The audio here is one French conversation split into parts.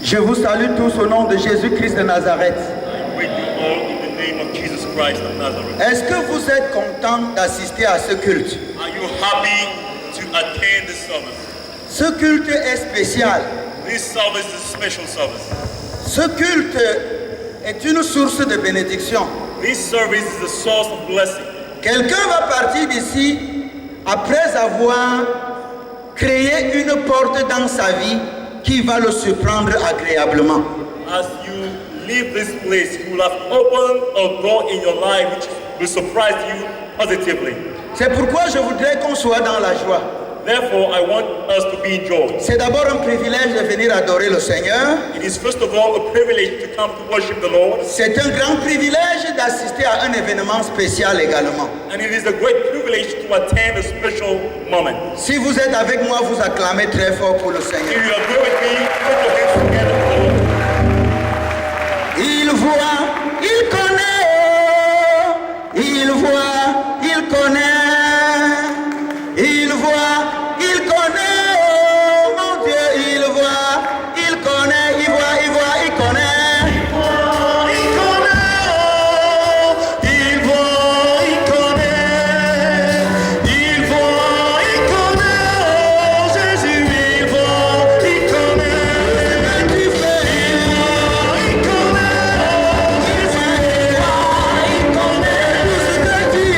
Je vous salue tous au nom de Jésus-Christ de Nazareth. I greet you all in the name of Jesus Christ of Nazareth. Est-ce que vous êtes content d'assister à ce culte? Are you happy to attend this service? Ce culte est spécial. This service is a special service. Ce culte est une source de bénédiction. This service is a source of blessing. Quelqu'un va partir d'ici après avoir créé une porte dans sa vie qui va le surprendre agréablement. As you leave this place, you will have opened a door in your life which will surprise you positively. C'est pourquoi je voudrais qu'on soit dans la joie. Therefore, I want us to be in joy. C'est d'abord un privilège de venir adorer le Seigneur. It is first of all a privilege to come to worship the Lord. C'est un grand privilège d'assister à un événement spécial également. And it is a great privilege to attend a special moment. Si vous êtes avec moi, vous acclamez très fort pour le If Seigneur. you agree with me, put your hands together for the Lord. Il voit, il connaît, il voit, il connaît, il voit, il connaît, oh mon Dieu, il voit, il connaît, il voit, il voit, il connaît. Tu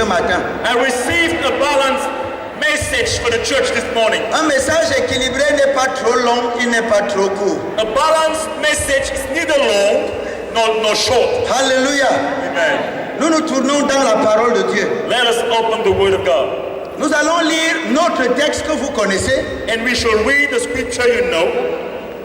ce matin. I received a balanced message for the church this morning. Un message équilibré n'est pas trop long, il n'est pas trop court. A balanced message is neither long nor short. Alléluia. Amen. Nous nous tournons dans la parole de Dieu. Let us open the Word of God. Nous allons lire notre texte que vous connaissez. And we shall read the scripture you know.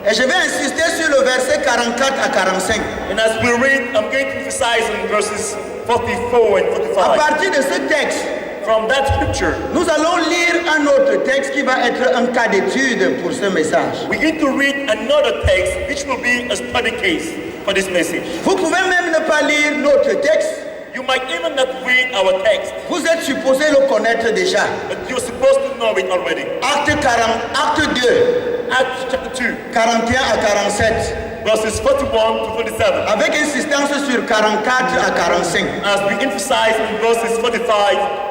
Et je vais insister sur le verset 44 à 45. And as we read, I'm going to emphasize on verses 44 and À 45. partir de ce texte, From that scripture, nous allons lire un autre texte qui va être un cas d'étude pour ce message. we're going to read another text which will be a study case for this message. Vous pouvez même ne pas lire notre texte. You might even not read our text, Vous êtes supposé le connaître déjà. but you're supposed to know it already. Acte 40, acte 2, Acts chapter 2, 41 à 47. verses 41 to 47. Avec insistance sur 44 à 45. As we emphasize in verses 45,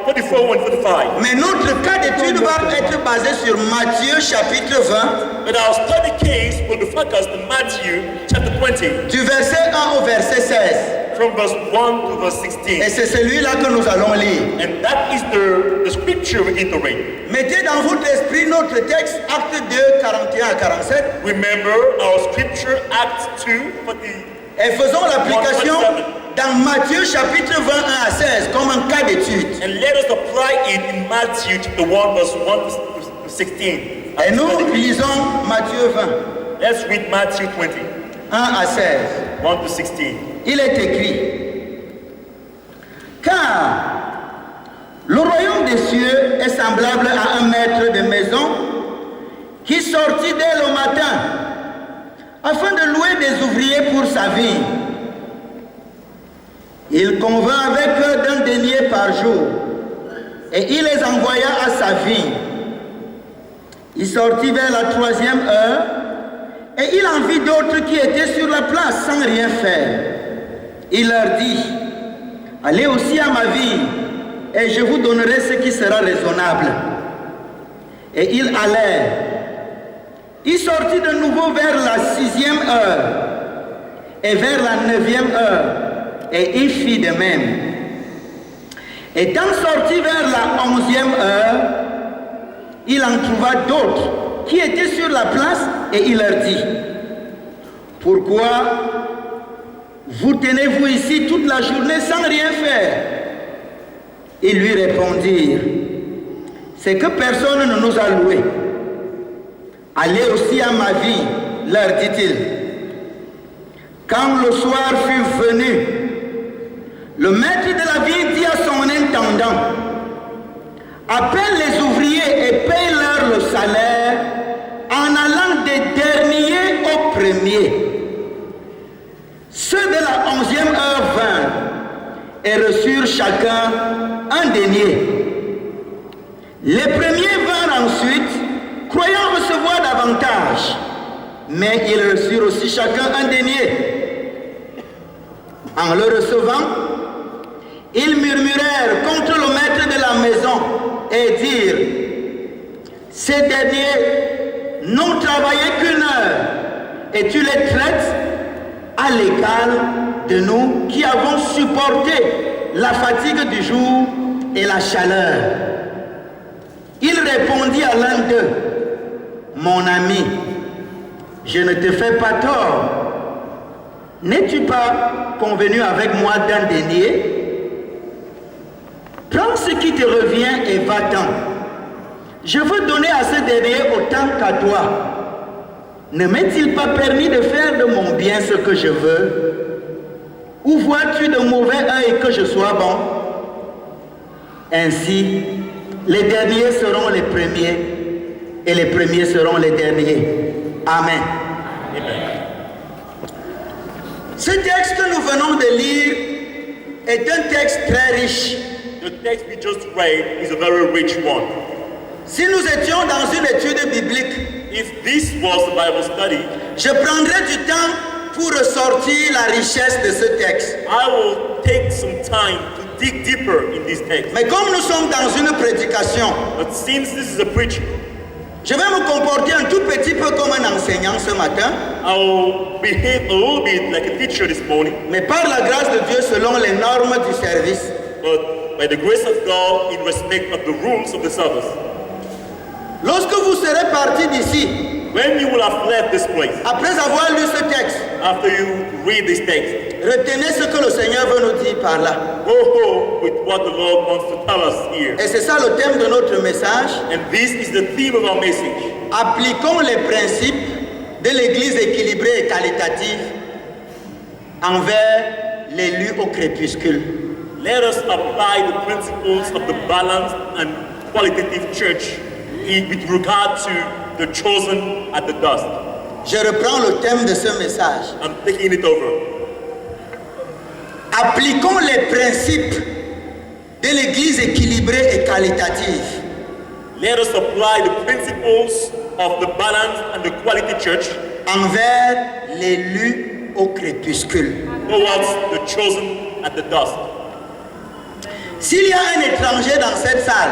44 and 45. Mais notre cas d'étude va être basé sur Matthieu chapitre 20, But our study case will be focused on Matthew chapter 20, du verset 1 au verset 16. from verse 1 to verse 16. Et c'est celui-là que nous allons lire. And that is the scripture we're going to read. Mettez dans votre esprit notre texte, acte 2, 41 à 47, Remember our scripture, Acts 2, 40. et faisons l'application dans Matthieu chapitre 21 à 16 comme un cas d'étude. And let us apply it in Matthew chapter 1, verse 1 to 16. Et nous lisons Matthieu 20, Let's read Matthew 20, 1 à 16. 1 to 16. Il est écrit, car le royaume des cieux est semblable à un maître de maison qui sortit dès le matin afin de louer des ouvriers pour sa vie. Il convint avec eux d'un denier par jour et il les envoya à sa vie. Il sortit vers la 3e heure et il en vit d'autres qui étaient sur la place sans rien faire. Il leur dit, allez aussi à ma vie et je vous donnerai ce qui sera raisonnable. Et ils allèrent. Il sortit de nouveau vers la 6e heure et vers la 9e heure et il fit de même. Étant sorti vers la 11e heure, il en trouva d'autres qui étaient sur la place et il leur dit, pourquoi vous tenez-vous ici toute la journée sans rien faire? Ils lui répondirent, c'est que personne ne nous a loués. Allez aussi à ma vie, leur dit-il. Quand le soir fut venu, le maître de la ville dit à son intendant, appelle les ouvriers et paye-leur le salaire en allant des derniers aux premiers. Ceux de la 11e heure vinrent et reçurent chacun un denier. Les premiers vinrent ensuite, croyant recevoir davantage, mais ils reçurent aussi chacun un denier. En le recevant, ils murmurèrent contre le maître de la maison et dirent, ces derniers n'ont travaillé qu'1 heure et tu les traites à l'égal de nous qui avons supporté la fatigue du jour et la chaleur. Il répondit à l'un d'eux, mon ami, je ne te fais pas tort. N'es-tu pas convenu avec moi d'un denier? Prends ce qui te revient et va-t'en. Je veux donner à ce dernier autant qu'à toi. Ne m'est-il pas permis de faire de mon bien ce que je veux? Ou vois-tu de mauvais œil que je sois bon? Ainsi, les derniers seront les premiers et les premiers seront les derniers. Amen. Ce texte que nous venons de lire est un texte très riche. The text we just read is a very rich one. Si nous étions dans une étude biblique, If this was a Bible study, je prendrais du temps pour ressortir la richesse de ce texte. I will take some time to dig deeper in this text. Mais comme nous sommes dans une prédication, But since this is a preaching, je vais me comporter un tout petit peu comme un enseignant ce matin, I will behave a little bit like a teacher this morning. mais par la grâce de Dieu, selon les normes du service, but by the grace of God in respect of the rules of the service. Lorsque vous serez parti d'ici, When you will have left this place, après avoir lu ce texte, after you read this text, retenez ce que le Seigneur veut nous dire par là. go home with what the Lord wants to tell us here. Et c'est ça le thème de notre message. And this is the theme of our message. Appliquons les principes de l'Église équilibrée et qualitative envers l'élu au crépuscule. Let us apply the principles of the balanced and qualitative church with regard to the chosen at the dust. Je reprends le thème de ce message. I'm taking it over. Appliquons les principes de l'Église équilibrée et qualitative Let us apply the principles of the balanced and the quality church envers l'élu au crépuscule. towards the chosen at the dust. S'il y a un étranger dans cette salle,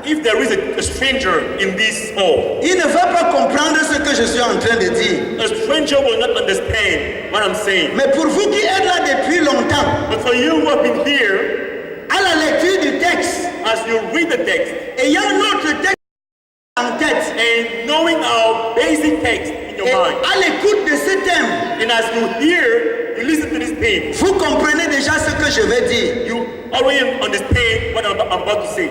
If there is a stranger in this hall, il ne va pas comprendre ce que je suis en train de dire. a stranger will not understand what I'm saying. Mais pour vous qui êtes là depuis longtemps, But for you who have been here, à la lecture du texte, as you read the text, ayant notre texte en tête, and knowing our basic text in your et mind, à l'écoute de ce thème, and as you hear, you listen to this theme, vous comprenez déjà ce que je vais dire. you already understand what I'm about to say.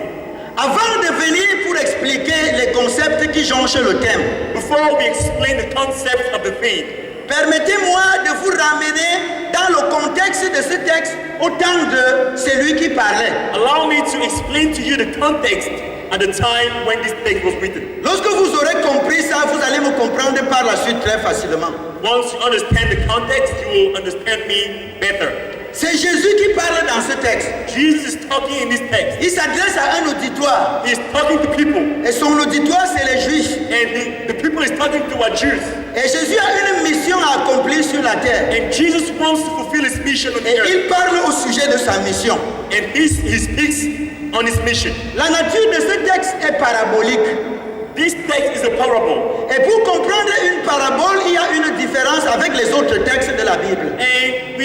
Avant de venir pour expliquer les concepts qui jonchent le thème, Before we explain the concept of the theme, permettez-moi de vous ramener dans le contexte de ce texte au temps de celui qui parlait. allow me to explain to you the context at the time when this text was written. Lorsque vous aurez compris ça, vous allez me comprendre par la suite très facilement. Once you understand the context, you will understand me better. C'est Jésus qui parle dans ce texte. Jesus is talking in this text. Il s'adresse à un auditoire. He's talking to people, Et son auditoire, c'est les Juifs. and the people he's talking to are Jews. Et Jésus a une mission à accomplir sur la terre. And Jesus wants to fulfill his mission on the Et earth. il parle au sujet de sa mission. And he speaks on his mission. La nature de ce texte est parabolique. This text is a parable. Et pour comprendre une parabole, il y a une différence avec les autres textes de la Bible. And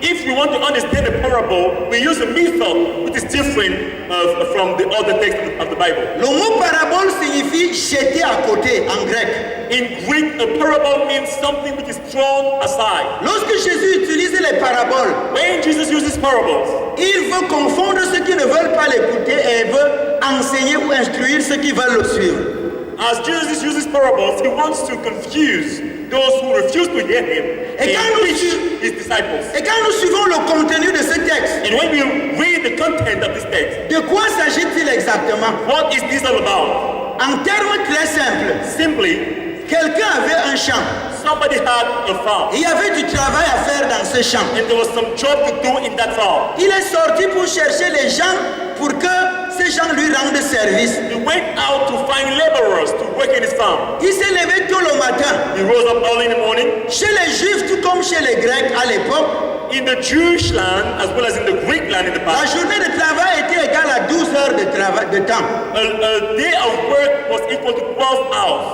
if we want to understand the parable, we use a method which is different from the other text of the Bible. Le mot parabole signifie jeter à côté en grec. In Greek, a parable means something which is thrown aside. Lorsque Jésus utilise les paraboles, When Jesus uses parables, il veut confondre ceux qui ne veulent pas l'écouter et il veut enseigner ou instruire ceux qui veulent le suivre. as Jesus uses parables, he wants to confuse those who refuse to hear him Et quand and nous, teach his disciples. et quand nous suivons le contenu de ce texte, And when we read the content of this text, de quoi s'agit-il exactement? what is this all about? En termes très simples, Simply, quelqu'un avait un champ. somebody had a farm, Il y avait du travail à faire dans ce champ. and there was some job to do in that farm. Il est sorti pour chercher les gens pour que ces gens lui rendent service. He went out to find laborers to work in his farm. Il s'est levé tôt le matin. He rose up early in the morning. Chez les Juifs, tout comme chez les Grecs à l'époque, In the Jewish land, as well as in the Greek land in the la past, journée de travail était égale à 12 heures de temps. a day of work was equal to 12 hours.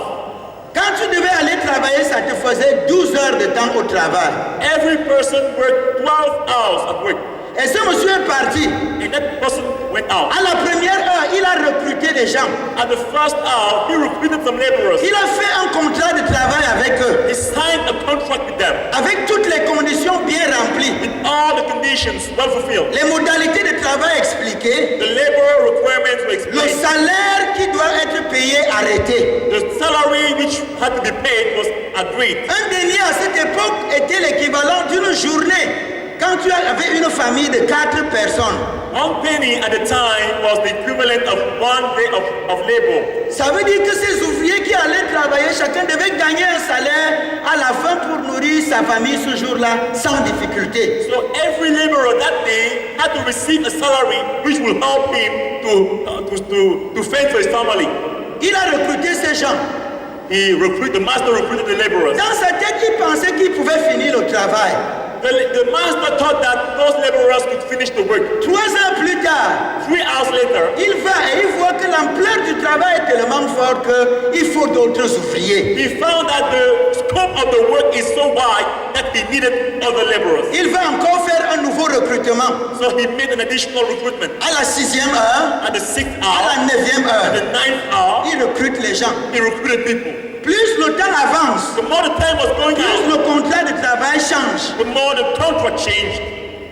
Quand tu devais aller travailler, ça te faisait 12 heures de temps au travail. Every person worked 12 hours at work. Et ce monsieur est parti. And that person went out. À la première heure, il a recruté des gens. At the first hour, he recruited some laborers. Il a fait un contrat de travail avec eux, He signed a contract with them avec toutes les conditions bien remplies. with all the conditions well fulfilled. Les modalités de travail expliquées, The labor requirements were le explained. salaire qui doit être payé arrêté. The salary which had to be paid was agreed. Un denier à cette époque était l'équivalent d'une journée. Quand tu avais une famille de 4 personnes, 1 penny at the time was the equivalent of 1 day of labor. ça veut dire que ces ouvriers qui allaient travailler, chacun devait gagner un salaire à la fin pour nourrir sa famille ce jour-là sans difficulté. So every laborer that day had to receive a salary which will help him to fend for his family. Il a recruté ces gens. The master recruited the laborers. Dans sa tête, il pensait qu'il pouvait finir le travail. The master thought that those laborers could finish the work. 3 ans plus tard, 3 hours later, il va et il voit que l'ampleur du travail est tellement forte qu'il faut d'autres ouvriers. he found that the scope of the work is so wide that he needed other laborers. Il va encore faire un nouveau recrutement. recrutement. So he made an additional recruitment. À la 6e heure, At the 6th à la hour, 9e at heure, the 9th hour, il recrute les gens. he recruited people. Plus le temps avance, The more the time was going plus out, le contrat de travail change. the more the contract changed.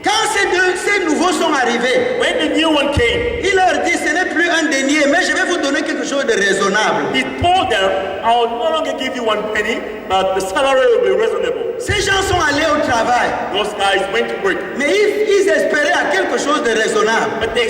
Quand ces nouveaux sont arrivés, When the new one came, il leur dit ce n'est plus un denier, mais je vais vous donner quelque chose de raisonnable. he told them, I will no longer give you 1 penny, but the salary will be reasonable. Ces gens sont allés au travail, Those guys went to work. mais ils espéraient à quelque chose de raisonnable. But they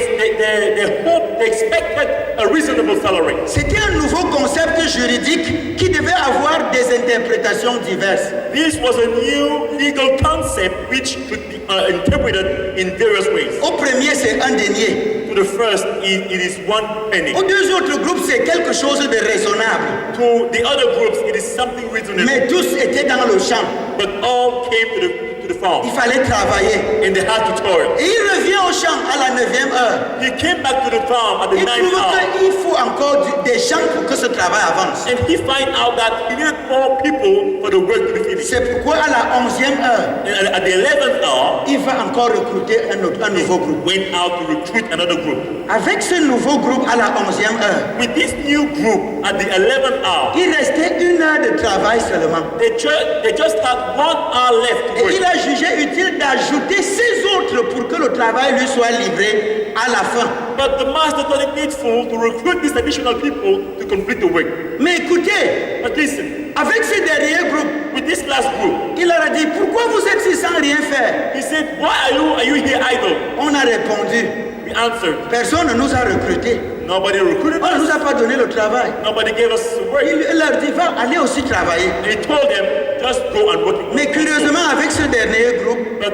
expected a reasonable salary. C'était un nouveau concept juridique qui devait avoir des interprétations diverses. This was a new legal concept which could be interpreted in various ways. Au premier, c'est un denier. To the first, it is 1 penny. Aux deux autres groupes, c'est quelque chose de raisonnable. To the other groups, it is something reasonable. Mais tous étaient dans le champ. But all came to the farm, Il fallait travailler. and they had to toil. Et il revient au champ à la 9e heure. He came back to the farm at the Il 9th trouve hour, qu'il faut encore des gens pour que ce travail avance. and he find out that he needed more people for the work to be finished. C'est pourquoi à la 11e heure, And at the 11th hour, il va encore recruter un nouveau groupe. went out to recruit another group. Avec ce nouveau groupe à la 11e heure, With this new group at the 11th hour, il restait 1 heure de travail seulement. they just had 1 hour left to Et work. il a jugé utile d'ajouter 6 autres pour que le travail lui soit livré à la fin. But the master thought it needful to recruit these additional people to complete the work. Mais écoutez, But listen, avec ce dernier groupe, with this last group, il leur a dit, pourquoi vous êtes ici sans rien faire? he said, why are you here idle? On a répondu, We answered, personne ne nous a recrutés. nobody recruited On ne nous us. a pas donné le travail. Nobody gave us work. Il leur dit, va, allez aussi travailler. And he told them, just go and work. Mais curieusement, avec ce dernier groupe, But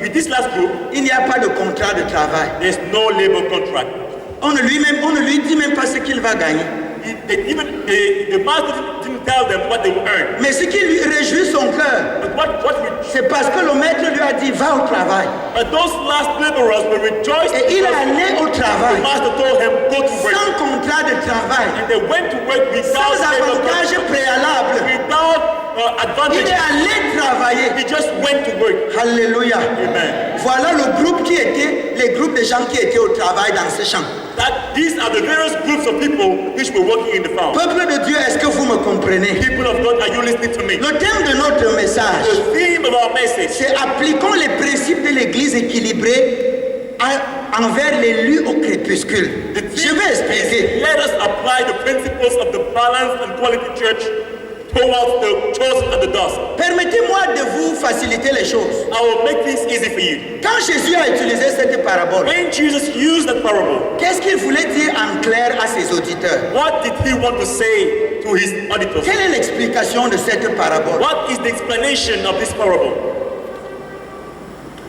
with this last group, il n'y a pas de contrat de travail. there's no labor contract. On ne lui dit même pas ce qu'il va gagner. The master didn't tell them what they would earn. Mais ce qui lui réjouit son cœur, But c'est parce que le maître lui a dit, va au travail. but those last laborers were rejoiced Et il est because allé au the travail, master told him, go to work. sans contrat de travail, And they went to work without sans labor avantage contract, préalable. without Il advantage. est allé travailler. He just went to work. Alléluia. Amen. Voilà le groupe qui était, les groupes de gens qui étaient au travail dans ce champ. These are the various groups of people which were working in the farm. Peuple de Dieu, est-ce que vous me comprenez? People of God, are you listening to me? Le thème de notre message, The theme of our message c'est appliquons les principes de l'Église équilibrée envers l'élu au crépuscule. Je vais expliquer. Let us apply the principles of the balanced and quality church towards the chosen and the dust. Permettez-moi de vous faciliter les choses. I will make things easy for you. Quand Jésus a utilisé cette parabole, When Jesus used that parable, qu'est-ce qu'il voulait dire en clair à ses auditeurs? what did he want to say to his auditors? Quelle est l'explication de cette parabole? What is the explanation of this parable?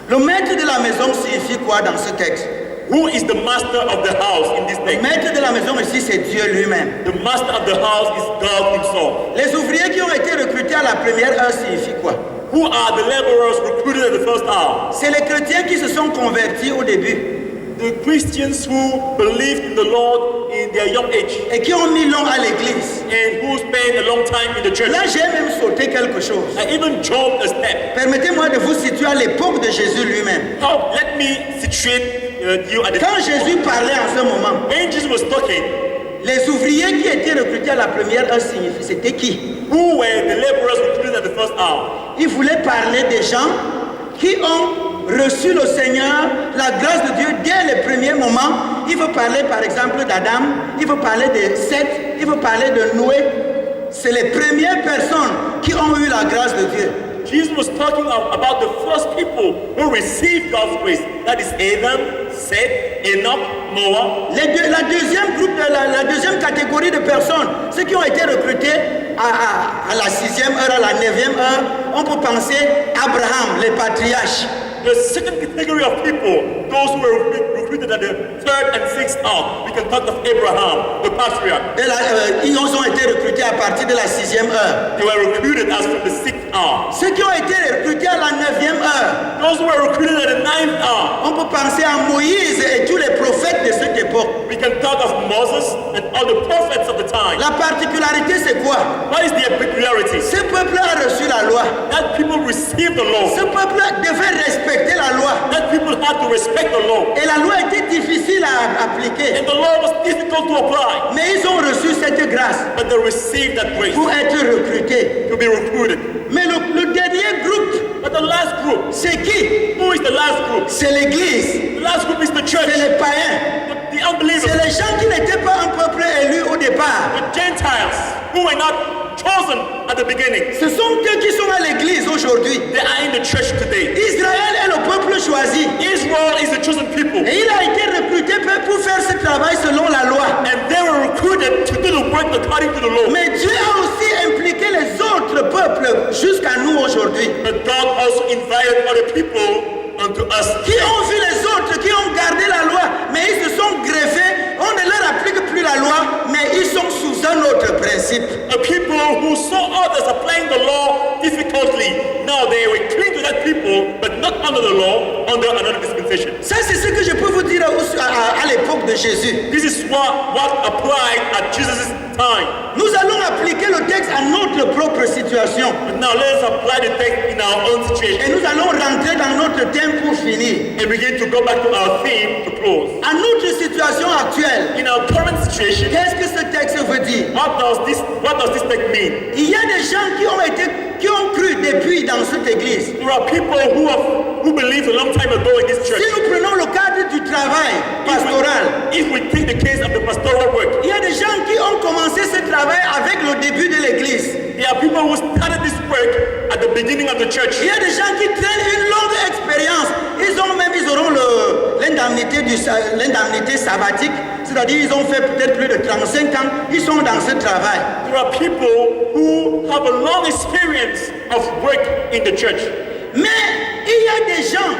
Le maître de la maison signifie quoi dans ce texte? Who is the master of the house in this Le text? maître de la maison ici, c'est Dieu lui-même. The master of the house is God himself. Les ouvriers qui ont été recrutés à la première heure signifient quoi? Who are the laborers recruited at the first hour? C'est les chrétiens qui se sont convertis au début The Christians who believed in the Lord in their young age et qui ont mis long à l'église. and who spent a long time in the church. Là, j'ai même sauté quelque chose. I even jumped a step. Permettez-moi de vous situer à l'époque de Jésus lui-même. Now, let me situate you at the Quand Jésus parlait en ce moment, when Jesus was talking, les ouvriers qui étaient recrutés à la première heure signifiaient, c'était qui? who were the laborers recruited at the first hour? Il voulait parler des gens qui ont reçu le Seigneur, la grâce de Dieu dès les premiers moments. Il veut parler par exemple d'Adam, il veut parler de Seth, il veut parler de Noé. C'est les premières personnes qui ont eu la grâce de Dieu. Jesus was talking about the first people who received God's grace. That is Adam, Seth, Enoch, Noah. La deuxième catégorie de personnes, ceux qui ont été recrutés à la 6e heure, à la 9e heure, on peut penser Abraham, les patriarches. The second category of people, those who were recruited at the 3rd and 6th hour, we can talk of Abraham, the patriarch. Ils ont été recrutés à partir de la 6e heure. They were recruited as from the 6th hour. Ceux qui ont été recrutés à la 9e heure, Those who were recruited at the 9th hour, on peut penser à Moïse et tous les prophètes de cette époque. we can talk of Moses and all the prophets of the time. La particularité, c'est quoi? What is their peculiarity? Ce peuple a reçu la loi. That people received the law. Ce peuple devait respecter la loi. had to respect the law. Et la loi était difficile à appliquer. And the law was difficult to apply. Mais ils ont reçu cette grâce But they received that grace pour être recrutés. to be recruited. Mais le dernier groupe, But the last group, c'est qui? who is the last group? C'est l'Église. The last group is the church, C'est les païens. the C'est unbelievers, les gens qui n'étaient pas un peuple élu au départ. the Gentiles, who were not chosen at the beginning. Ce sont eux qui sont à l'église aujourd'hui. They are in the church today. Israël est le peuple choisi. Israel is the chosen people. Et il a été recruté pour faire ce travail selon la loi. And they were recruited to do the work according to the law. Mais Dieu a aussi impliqué les autres peuples jusqu'à nous aujourd'hui. But God also invited other people unto us. Qui ont vu les autres, qui ont gardé la loi, mais ils se sont greffés. On ne leur applique plus la loi, mais ils sont sous un autre principe. The people who saw others applying the law difficultly, now they were cling to that people, but not under the law, under another dispensation. Ça, c'est ce que je peux vous dire à l'époque de Jésus. This is what applied at Jesus' time. Nous allons appliquer le texte à notre propre situation. But now let us apply the text in our own Et situation nous allons rentrer dans notre thème pour finir. and begin to go back to our theme to close. À notre situation actuelle, In our current situation, qu'est-ce que ce texte veut dire? what does this text mean? Il y a des gens qui ont cru depuis dans cette église. There are people who believed a long time ago in this church. Si nous prenons le cadre du travail pastoral, If we take the case of the pastoral work, il y a des gens qui ont commencé ce travail avec le début de l'église. there are people who started this work at the beginning of the church. Il y a des gens qui traînent une longue expérience. Ils auront l'indemnité sabbatique, c'est-à-dire ils ont fait peut-être plus de 35 ans. Ils sont dans ce travail. There are people who have a long experience of work in the church. Mais il y a des gens,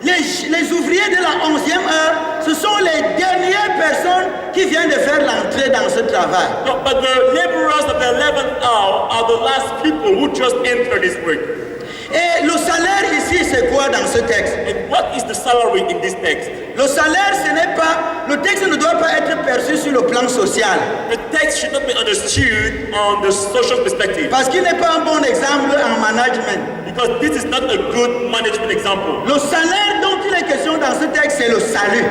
les ouvriers de la 11e heure, ce sont les dernières personnes qui viennent de faire l'entrée dans ce travail. No, but the laborers of the 11th hour are the last people who just entered this work. Et le salaire ici, c'est quoi dans ce texte? And what is the salary in this text? Le salaire, ce n'est pas, le texte ne doit pas être perçu sur le plan social. The text should not be understood on the social perspective, Parce qu'il n'est pas un bon exemple en management. because this is not a good management example. Le salaire dont il est question dans ce texte, c'est le salut.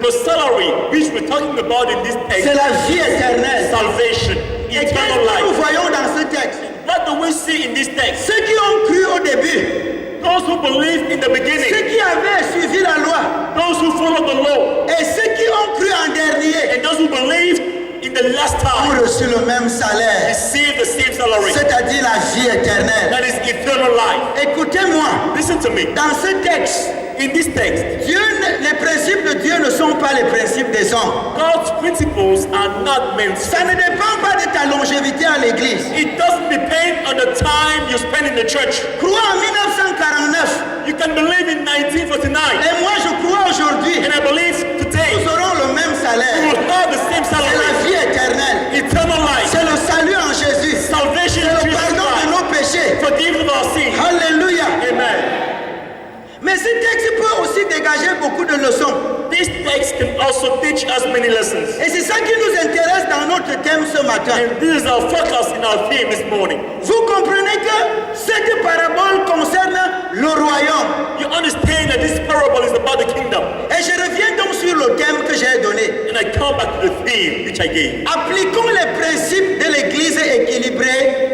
The salary which we're talking about in this C'est text, la vie éternelle. salvation, Et qu'est-ce eternal que nous life. voyons dans ce texte? What do we see in this text? Ceux qui ont cru au début, Those who believed in the ceux beginning, qui avaient suivi la loi, those who followed the law, et ceux qui ont cru en dernier, and those who believed in the last ont time reçu le même salaire, received the same salary. c'est-à-dire la vie éternelle. That is eternal life. Écoutez-moi, Listen to me. dans ce texte, In this text, les principes de Dieu ne sont pas les principes des hommes. God's principles are not men's. Ça ne dépend pas de ta longévité à l'église. It doesn't depend on the time you spend in the church. Crois en 1949 You can believe in 1949, et moi je crois aujourd'hui, and I believe today nous aurons le même we salaire. will have the same C'est la salary. vie éternelle. Eternal life, C'est le salut en Jésus. salvation C'est in le Jesus pardon de Christ, nos péchés. forgiveness of our sins. Alléluia. Amen. Mais ce texte peut aussi dégager beaucoup de leçons. This text can also teach us many lessons. Et c'est ça qui nous intéresse dans notre thème ce matin. And this is our focus in our theme this morning. Vous comprenez que cette parabole concerne le royaume. You understand that this parable is about the kingdom. Et je reviens donc sur le thème que j'ai donné. And I come back to the theme which I gave. Appliquons les principes de l'Église équilibrée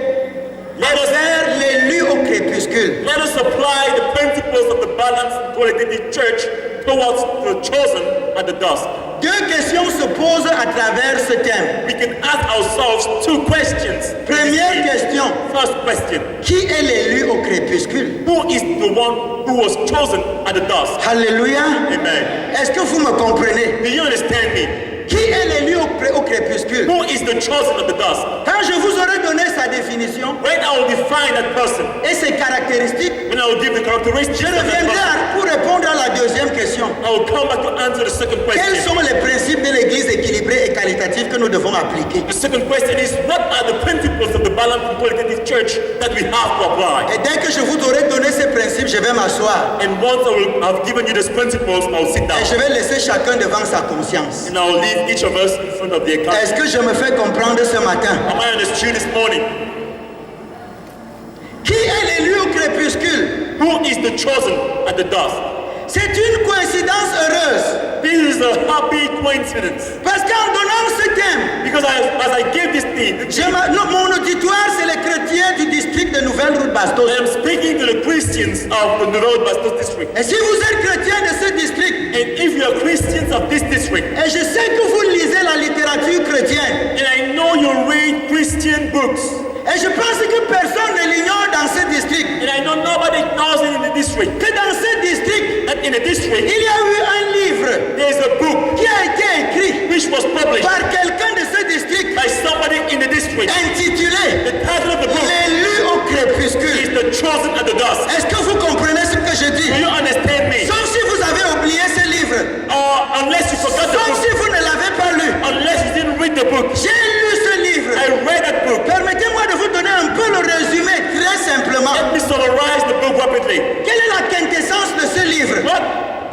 vers l'élu au crépuscule. Let us apply the principles of the balanced qualitative church towards the chosen at the dusk. Deux questions se posent à travers ce thème. We can ask ourselves two questions. Première question, First question, qui est l'élu au crépuscule? who is the one who was chosen at the dusk? Alléluia. Amen. Est-ce que vous me comprenez? Do you understand me? Qui est l'élu au crépuscule? Who is the chosen at the dusk? Quand je vous aurai donné sa définition When I will define that person, et ses caractéristiques, when I will give the characteristics je of that reviendrai person, pour répondre à la deuxième question. I will come back to answer the second Quels question. sont les principes de l'Église équilibrée et qualitative que nous devons appliquer? The second question is, what are the principles of the balanced and qualitative church that we have to apply? Et dès que je vous aurai donné ces principes, je vais m'asseoir And once I will have given you these principles, I will sit down. et je vais laisser chacun devant sa conscience. And I will leave each of us in front of the account. Est-ce que je me fais comprendre ce matin? Am I understood this morning? Qui est l'élu au crépuscule? Who is the chosen at the dusk? C'est une coïncidence heureuse. This is a happy coincidence. Parce qu'en donnant ce thème, Because as I gave this theme, mon auditoire, c'est les chrétiens du district de Nouvelle-Route Bastos. I am speaking to the Christians of the Nouvelle Bastos district. Et si vous êtes chrétien de ce district, And if you are Christians of this district, et je sais que vous lisez la littérature chrétienne, and I know you read Christian books, et je pense que personne ne l'ignore dans ce district, and I know nobody knows it in the district, que dans ce district, that in the district, il y a eu un livre there is a book qui a été écrit which was published par quelqu'un de ce district by somebody in the district. intitulé The title of the book L'élu au is crépuscule. The Chosen at the Dusk. Est-ce que vous comprenez ce que je dis? Do you understand me? Sauf si vous avez oublié ce livre, Or unless you forgot the sauf book, si vous ne l'avez pas lu. unless you didn't read the book, J'ai lu ce livre. I read that book. Permettez-moi de vous donner un peu le résumé très simplement. Let me summarize the book rapidly. Quelle est la quintessence de ce livre? What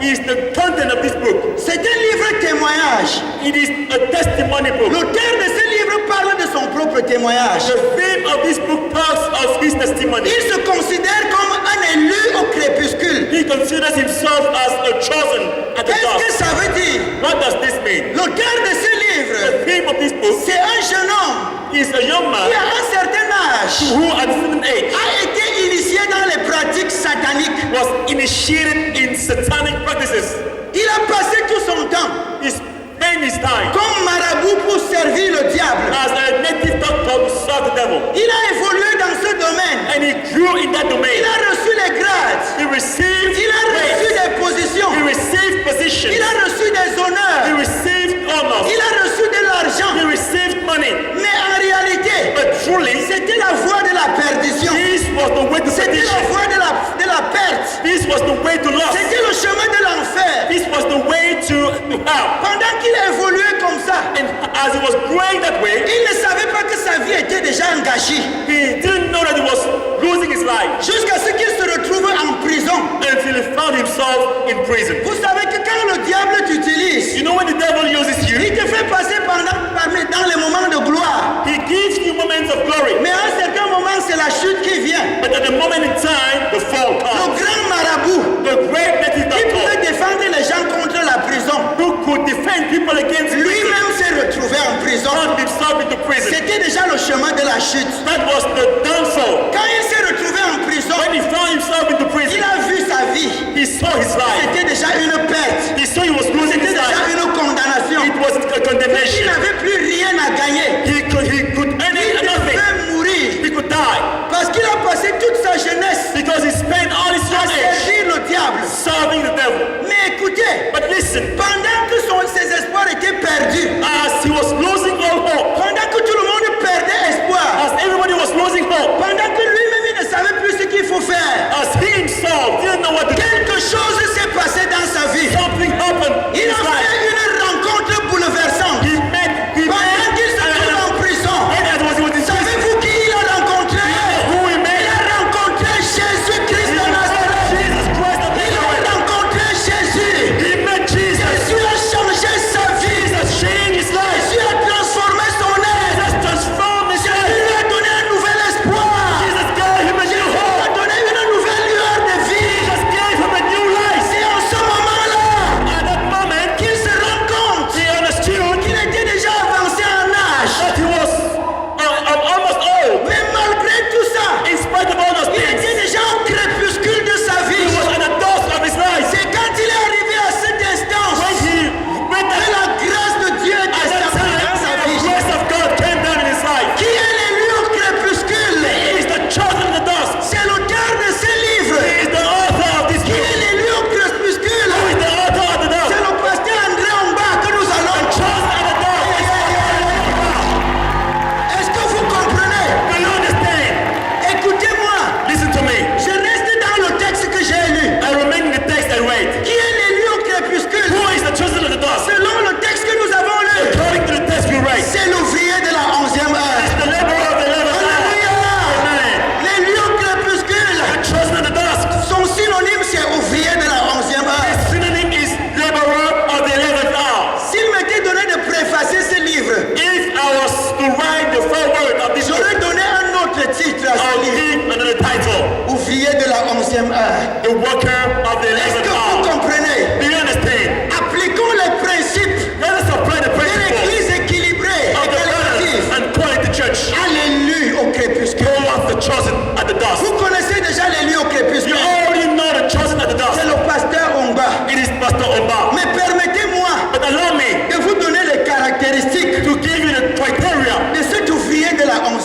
is the content of this book? C'est un livre témoignage. It is a testimony book. L'auteur de ce livre parle de son propre témoignage. The theme of this book talks of his testimony. Il se considère comme un élu au crépuscule. He considers himself as a chosen at the Qu'est-ce que dusk. ça veut dire? What does this mean? L'auteur de ce livre, The theme of this book c'est un jeune homme is a young qui man à un certain âge who at a certain age a été initié dans les pratiques sataniques. was initiated in satanic practices. Il a passé tout son temps He spent his time comme marabout pour servir le diable. as a native doctor to serve the devil. Il a évolué dans ce domaine. And he grew in that Il domain. a reçu les grades. He received Il a reçu grace. des positions. He received position. Il a reçu des He honneurs. received honor. Il a reçu de He l'argent. received money. Mais en réalité, But truly, c'était la voie de la perdition. this was the way to C'était la perdition. voie de la perte. This was the way to loss. C'était le chemin de l'enfer. This was the way to hell. Pendant qu'il évoluait comme ça, And as he was growing that way, il ne savait pas que sa vie était déjà engagée. he didn't know that he was losing his life Jusqu'à ce qu'il se retrouve en prison. until he found himself in prison. Vous savez que quand le diable t'utilise, You know when the devil uses you, il te fait passer dans les moments de gloire. he gives you moments of glory. Mais à un certain moment, c'est la chute qui vient. But at the moment in time, the fall Le comes. grand marabout The great native qui doctor pouvait défendre les gens contre la prison, who could defend people against prison lui-même s'est retrouvé en prison. found himself into prison. C'était déjà le chemin de la chute. That was the downfall. Quand il s'est retrouvé en prison, When he found himself into il prison, a vu sa vie. he saw his life. C'était déjà une perte. He saw he was losing C'était his déjà life. une condamnation. It was a Il condemnation. n'avait plus rien à gagner. He could earn Il nothing. devait mourir He could die parce qu'il a passé toute sa jeunesse because he spent all his à young age servir le diable. serving the devil. Mais écoutez, But listen, pendant que ses espoirs étaient perdus, as he was losing all hope, pendant que tout le monde perdait espoir, as everybody was losing hope, pendant que lui-même il ne savait plus ce qu'il faut faire, as he himself didn't know what to do, quelque chose s'est passé dans sa vie. something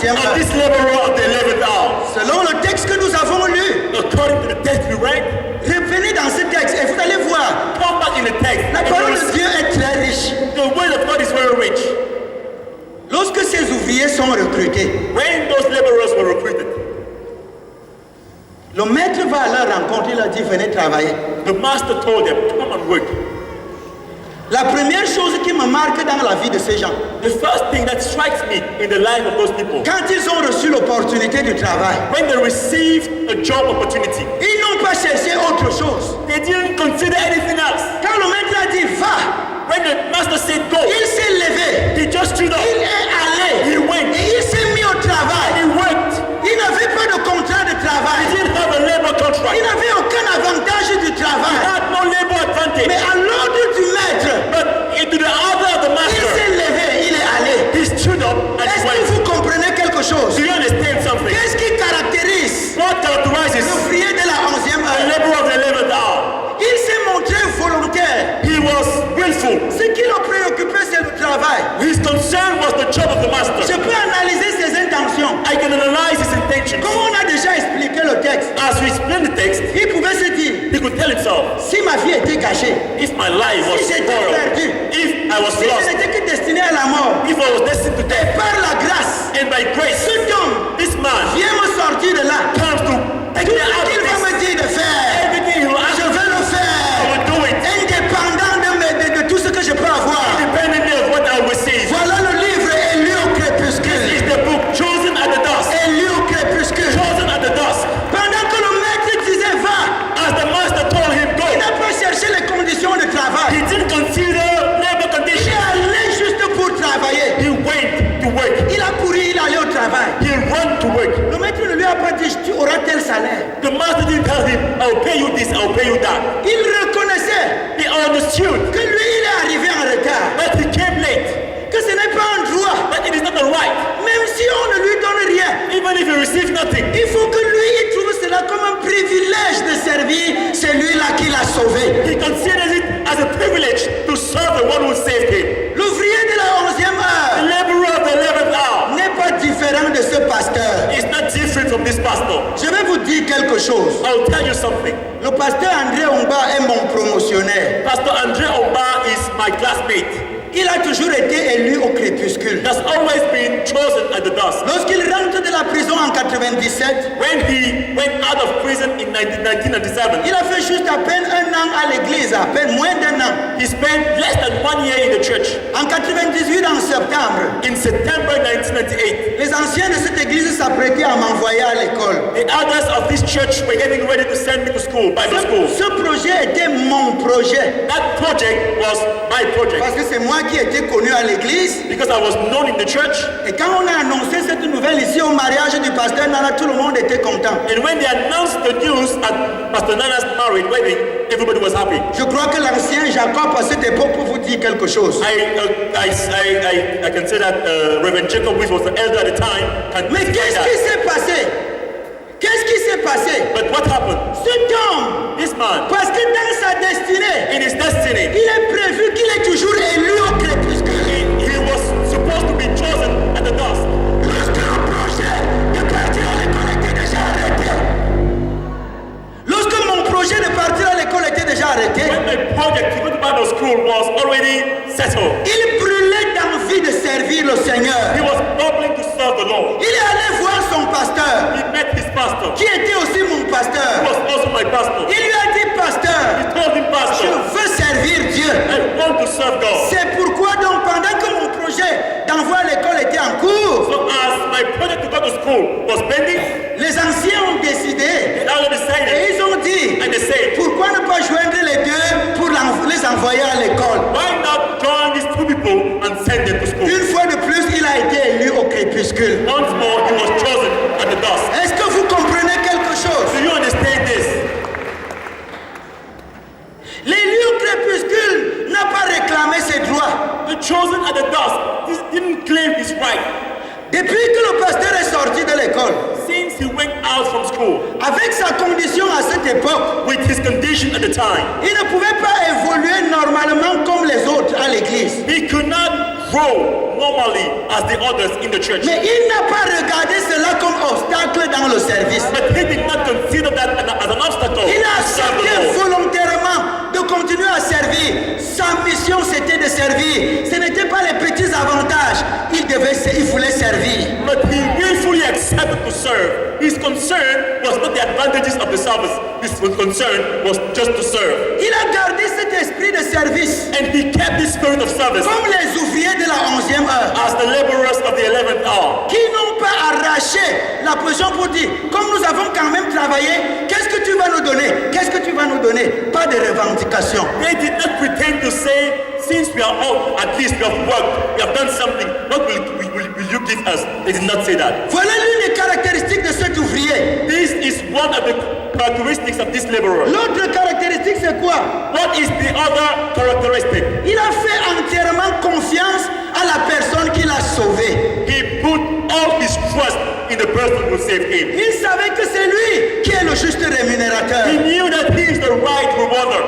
11e of heure. this laborer of the 11th hour. Selon le texte que nous avons lu, According to the text we read, revenez dans ce texte et vous allez voir, come back in the text. la and parole you de will Dieu see est très riche. the word of God is very rich. Lorsque ces ouvriers sont recrutés, When those laborers were recruited, le maître va à leur rencontre, il leur dit venez travailler. the master told them, come and work. La première chose qui me marque dans la vie de ces gens, The first thing that strikes me in the life of those people, quand ils ont reçu l'opportunité du travail, when they received a job opportunity, ils n'ont pas cherché autre chose. they didn't consider anything else. Quand le maître a dit va, When the master said go, il s'est levé, he just stood up. il est allé, He went. et il s'est mis au travail. He worked. Il n'avait pas de contrat de He travail. didn't have a labor Il contract. n'avait aucun avantage du He travail. had no labor advantage. Mais à l'ordre du maître, But into the order of the il master, s'est levé, il est allé. he stood up and Est-ce que went. vous comprenez quelque chose? Do you understand something? Qu'est-ce qui caractérise What characterizes l'ouvrier de la 11e a heure? laborer of the 11th hour? Il s'est montré volontaire. He was willful. Ce qui le préoccupait, c'est le travail. His concern was the job of the Je master. peux analyser ses intentions. I can analyze his intentions. Comme on a déjà expliqué le texte, As we explain the text, il pouvait se dire, he could tell himself, si ma vie était cachée, if my life was si j'étais spoiled, perdu, if I was si je lost, n'étais que destiné à la mort, if I was destined to death, par la grâce, and by grace, cet homme this man vient me sortir de là. comes to take Tout me ce out qu'il of va this. me dire de faire, Everything he will ask, je vais le I faire, will do it, indépendant de tout ce que je peux avoir. independently of what I will receive. Voilà le livre élu au This crépuscule. is the book chosen at the dusk. Élu au crépuscule. Chosen at the dusk. Pendant que le maître disait va, As the master told him go, il n'a pas cherché les conditions de he travail. didn't consider labor Il conditions. est allé juste pour travailler. He went to work. Il a couru, il est allé au travail. He ran to work. Le maître ne lui a pas dit tu auras tel salaire. The master didn't tell him, I will pay you this, I will pay you that. Il reconnaissait He understood que lui il est arrivé en retard, that he came late, que ce n'est pas un droit. that it is not a right. Même si on ne lui donne rien, Even if he received nothing, il faut que lui il trouve cela comme un privilège de servir celui-là qui l'a sauvé. he considers it as a privilege to serve the one who saved him. L'ouvrier de la 11e The heure laborer of the 11th hour n'est pas différent de ce pasteur. is not different from this pastor. Je vais vous dire quelque chose. I will tell you something. Le pasteur André Omba est mon promotionnaire. Pastor Andre Omba is my classmate. Il a toujours été élu au crépuscule. He has always been chosen at the dusk. Lorsqu'il rentre de la prison en 97, When he went out of prison in 1997, il a fait juste à peine un an à l'église, à peine moins d'un an. he spent less than 1 year in the church. En 98, en septembre, In September 1998, les anciens de cette église s'apprêtaient à m'envoyer à l'école. the elders of this church were getting ready to send me to school, Bible school. Ce projet était mon projet. That project was my project Parce que c'est moi qui étais connu à l'église. because I was known in the church. Et quand on a annoncé cette nouvelle ici au mariage du pasteur Nana, tout le monde était content. And when they announced the news at Pastor Nana's marriage wedding, everybody was happy. Je crois que l'ancien Jacob à cette époque pour vous dire quelque chose. I can say that Reverend Jacob, which was the elder at the time, can Mais testify qu'est-ce that. qui s'est passé? Qu'est-ce qui s'est passé? But what happened? Cet homme, This man, parce que dans sa destinée, in his destiny, il est prévu qu'il est toujours élu au crépuscule. he was supposed to be chosen at the dusk. Lorsque le projet de partir à l'école était déjà arrêté. Lorsque mon projet de partir à l'école était déjà arrêté, When my project to go to Bible school was already settled, il brûlait d'envie de servir le Seigneur. he was bubbling to serve the Lord. Il est allé voir son pasteur, He met his pastor, qui était aussi mon who pasteur. was also my pastor. Il lui a dit, pasteur, He told him, je Pastor, veux servir Dieu. I want to serve God. C'est pourquoi donc pendant que mon projet d'envoi à l'école était en cours, So as my project to go to school was pending, les anciens ont décidé the elder decided, et ils ont dit, and they said, pourquoi ne pas joindre les deux pour les envoyer à l'école? why not join these two people and send them to school? Une fois de plus, il a été élu au crépuscule. Once more, he was chosen at the dusk. Est-ce que vous comprenez quelque chose? Do you understand this? L'élu au crépuscule n'a pas réclamé ses droits. The chosen at the dusk didn't claim his right. Depuis que le pasteur est sorti de l'école, Since he went out from school, avec sa condition à cette époque, with his condition at the time, il ne pouvait pas évoluer normalement comme les autres à l'église. he could not grow formally as the others in the church. Mais il n'a pas regardé cela comme obstacle dans le service. But he did not consider that as an obstacle Il a to serve accepté the Lord. volontairement de continuer à servir. Sa mission c'était de servir. Ce n'était pas les petits avantages. Il voulait servir. But he willfully accepted to serve. His concern was not the advantages of the service. His concern was just to serve. Il a gardé cet esprit de service. And he kept this spirit of service Comme les ouvriers de la 11e heure. as the laborers of the 11th hour. Qui n'ont pas arraché la position pour dire, comme nous avons quand même travaillé, qu'est-ce que tu vas nous donner? Qu'est-ce que tu vas nous donner? Pas de revendication. They did not pretend to say, since we are out, at least we have worked, we have done something, what will you give us? They did not say that. Voilà l'une des caractéristiques de cet ouvrier. This is one of the characteristics of this laborer. L'autre caractéristique, c'est quoi? What is the other characteristic? Il a fait entièrement confiance à la personne qui l'a sauvé. He put all his trust in the person who saved him. Il savait que c'est lui qui est le juste rémunérateur. He knew that he is the right rewarder.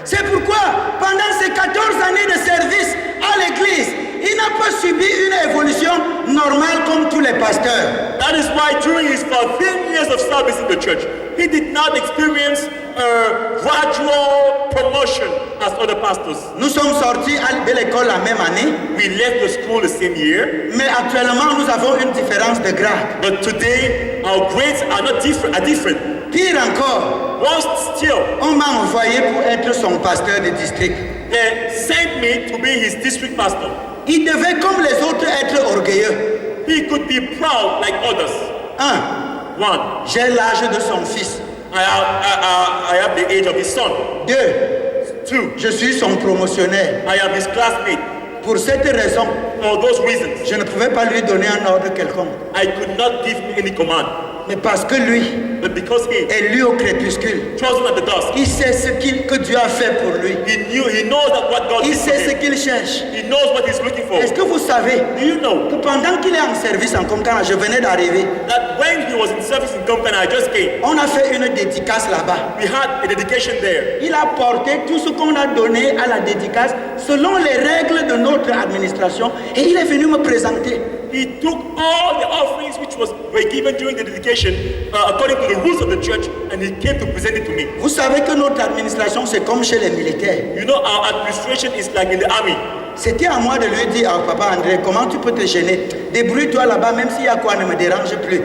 C'est pourquoi, pendant ces 14 années de service à l'église, il n'a pas subi une évolution normale comme tous les pasteurs. That is why during his 14 years of service in the church, he did not experience a gradual promotion as other pastors. Nous sommes sortis de l'école la même année, We left the school the same year, mais actuellement nous avons une différence de grade. but today our grades are not different. Pire encore, Worse still, on m'a envoyé pour être son pasteur de district. they sent me to be his district pastor. Il devait, comme les autres, être orgueilleux. He could be proud like others. 1. One, J'ai l'âge de son fils. I have the age of his son. 2. Two, Je suis son promotionnaire. I am his classmate. Pour cette raison, For those reasons, je ne pouvais pas lui donner un ordre quelconque. I could not give any command. Mais parce que lui, But because he élu au crépuscule, chosen at the dusk, il sait ce que Dieu a fait pour lui. he knows that what God Il did for sait ce him. qu'il cherche. He knows what he's looking for. Est-ce que vous savez Do you know que pendant qu'il est en service en Comcana, je venais d'arriver, that when he was in service in company, I just came. on a fait une dédicace là-bas. We had a dedication there. Il a porté tout ce qu'on a donné à la dédicace selon les règles de notre administration et il est venu me présenter. He took all the offerings which were given during the dedication according to the rules of the church, and he came to present it to me. Vous savez que notre administration, c'est comme chez les militaires. You know, our administration is like in the army. C'était à moi de lui dire, ah, papa André, comment tu peux te gêner? Débrouille-toi là-bas, même s'il y a quoi, ne me dérange plus.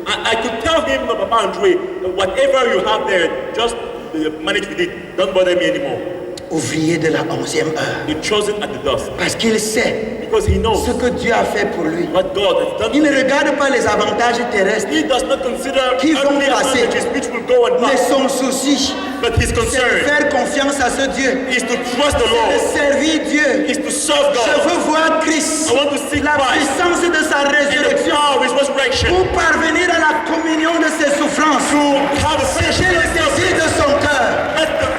I could tell him, no, Papa Andre, whatever you have there, just manage with it. Don't bother me anymore. Ouvrier de la 11e heure. You're chosen at the dusk. Parce qu'il sait Because he knows ce que Dieu a fait pour lui. what God has done. Il ne regarde pas les avantages terrestres, He does not consider Qui vont earthly passer. advantages which will go and mais pass. son souci, But his c'est de concern faire confiance à ce Dieu, is to trust the de Lord, servir Dieu. is to serve Je God. veux voir Christ, I want to see la Christ puissance de sa in the résurrection power of his resurrection, pour parvenir à la communion de ses souffrances. to have a C'est fellowship le with God. désir de son cœur,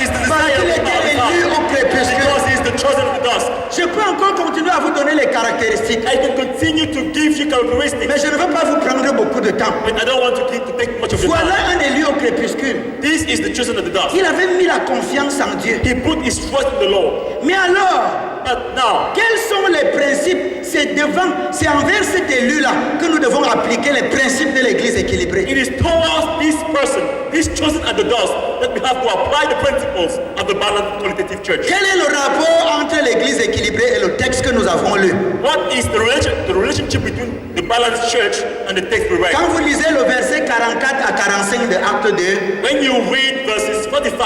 Is the parce desire qu'il of était God. élu au crépuscule. Because he is the chosen of the dusk. Je peux encore continuer à vous donner les caractéristiques, I can continue to give you characteristics, mais je ne veux pas vous prendre beaucoup de temps. but I don't want to take much of your Voilà time. un élu au crépuscule. This is the chosen of the dusk. Il avait mis la confiance en Dieu. He put his trust in the Lord. Mais alors, But now, quels sont les principes? C'est envers cet élu-là que nous devons appliquer les principes de l'Église équilibrée. it is towards this person, this chosen at the dusk, that we have to apply the principles of the balanced qualitative church. Quel est le rapport entre l'Église équilibrée et le texte que nous avons lu? What is the relationship between the balanced church and the text we read? Quand vous lisez le verset 44 à 45 de Acte 2, When you read verses 44